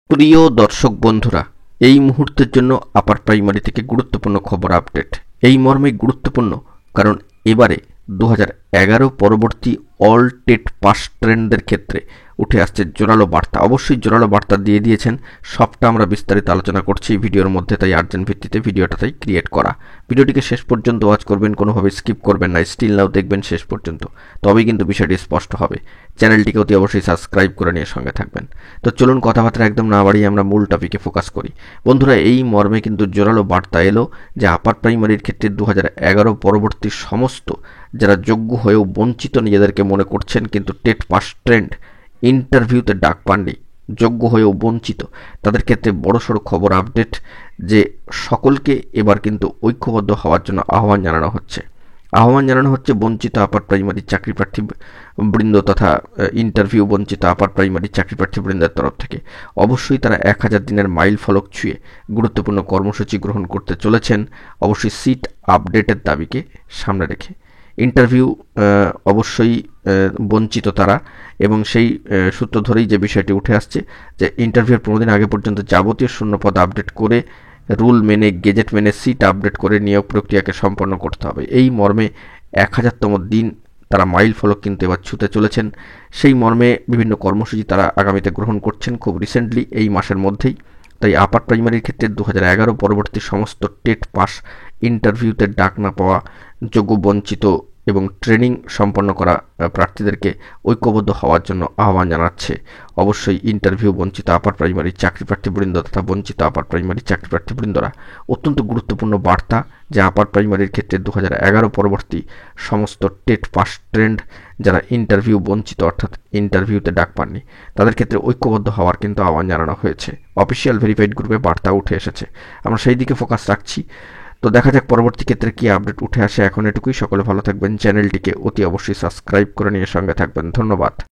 প্রিয় দর্শক বন্ধুরা, এই মুহূর্তের জন্য আপার প্রাইমারি থেকে গুরুত্বপূর্ণ খবর আপডেট। এই মর্মে গুরুত্বপূর্ণ কারণ এবারে 2011 পরবর্তী অল টেট পাস ট্রেন্ডদের ক্ষেত্রে উঠে আসছে জোরালো বার্তা। অবশ্যই জোরালো বার্তা দিয়ে দিয়েছেন, সবটা আমরা বিস্তারিত আলোচনা করছি এই ভিডিওর মধ্যে, তাই আর্জেন্ট ভিত্তিতে ভিডিওটা তাই ক্রিয়েট করা। ভিডিওটিকে শেষ পর্যন্ত ওয়াচ করবেন, কোনোভাবে স্কিপ করবেন না, স্টিল নাও দেখবেন শেষ পর্যন্ত, তবেই কিন্তু বিষয়টি স্পষ্ট হবে। চ্যানেলটিকে অতি অবশ্যই সাবস্ক্রাইব করে নিয়ে সঙ্গে থাকবেন। তো চলুন কথাবার্তা একদম না বাড়িয়ে আমরা মূল টপিকে ফোকাস করি। বন্ধুরা, এই মর্মে কিন্তু জোরালো বার্তা এলো যে আপার প্রাইমারির ক্ষেত্রে 2011 পরবর্তী সমস্ত যারা যোগ্য হয়েও বঞ্চিত নিজেদেরকে মনে করছেন, কিন্তু টেট পাস ট্রেন্ড ইন্টারভিউতে ডাক পাননি, যোগ্য হয়েও বঞ্চিত, তাদের ক্ষেত্রে বড়সড় খবর আপডেট যে সকলকে এবার কিন্তু ঐক্যবদ্ধ হওয়ার জন্য আহ্বান জানানো হচ্ছে বঞ্চিত আপার প্রাইমারি চাকরি প্রার্থী বৃন্দ তথা ইন্টারভিউ বঞ্চিত আপার প্রাইমারি চাকরি প্রার্থী বৃন্দের তরফ থেকে। অবশ্যই তারা 1000 দিনের মাইল ফলক ছুঁয়ে গুরুত্বপূর্ণ কর্মসূচি গ্রহণ করতে চলেছেন, অবশ্যই সিট আপডেটের দাবিকে সামনে রেখে। ইন্টারভিউ অবশ্যই বঞ্চিত তারা, এবং সেই সূত্র ধরেই যে বিষয়টি উঠে আসছে যে ইন্টারভিউর 15 দিন আগে পর্যন্ত যাবতীয় শূন্যপদ আপডেট করে, রুল মেনে, গেজেট মেনে সিট আপডেট করে নিয়োগ প্রক্রিয়াকে সম্পন্ন করতে হবে। এই মর্মে 1000তম দিন তারা মাইল ফলক কিন্তু এবার ছুঁতে চলেছেন। সেই মর্মে বিভিন্ন কর্মসূচি তারা আগামীতে গ্রহণ করছেন খুব রিসেন্টলি, এই মাসের মধ্যেই। তাই আপার প্রাইমারির ক্ষেত্রে 2011 পরবর্তী সমস্ত টেট পাস ইন্টারভিউতে ডাক না পাওয়া যোগ্য বঞ্চিত এবং ট্রেনিং সম্পন্ন করা প্রার্থীদেরকে ঐক্যবদ্ধ হওয়ার জন্য আহ্বান জানাচ্ছে অবশ্যই ইন্টারভিউ বঞ্চিত আপার প্রাইমারি চাকরি প্রার্থীবৃন্দ তথা বঞ্চিত আপার প্রাইমারি চাকরি প্রার্থীবৃন্দরা। অত্যন্ত গুরুত্বপূর্ণ বার্তা যে আপার প্রাইমারির ক্ষেত্রে 2011 পরবর্তী সমস্ত টেট পাস ট্রেন্ড যারা ইন্টারভিউ বঞ্চিত অর্থাৎ ইন্টারভিউতে ডাক পাননি, তাদের ক্ষেত্রে ঐক্যবদ্ধ হওয়ার কিন্তু আহ্বান জানানো হয়েছে। অফিসিয়াল ভেরিফাইড গ্রুপে বার্তা উঠে এসেছে, আমরা সেই দিকে ফোকাস রাখছি। তো দেখা যাক পরবর্তী ক্ষেত্রে কি আপডেট উঠে আসে। এখন এটুকুই, সকলে ভালো থাকবেন, চ্যানেলটিকে অতি অবশ্যই সাবস্ক্রাইব করে নিয়ে সঙ্গে থাকবেন। ধন্যবাদ।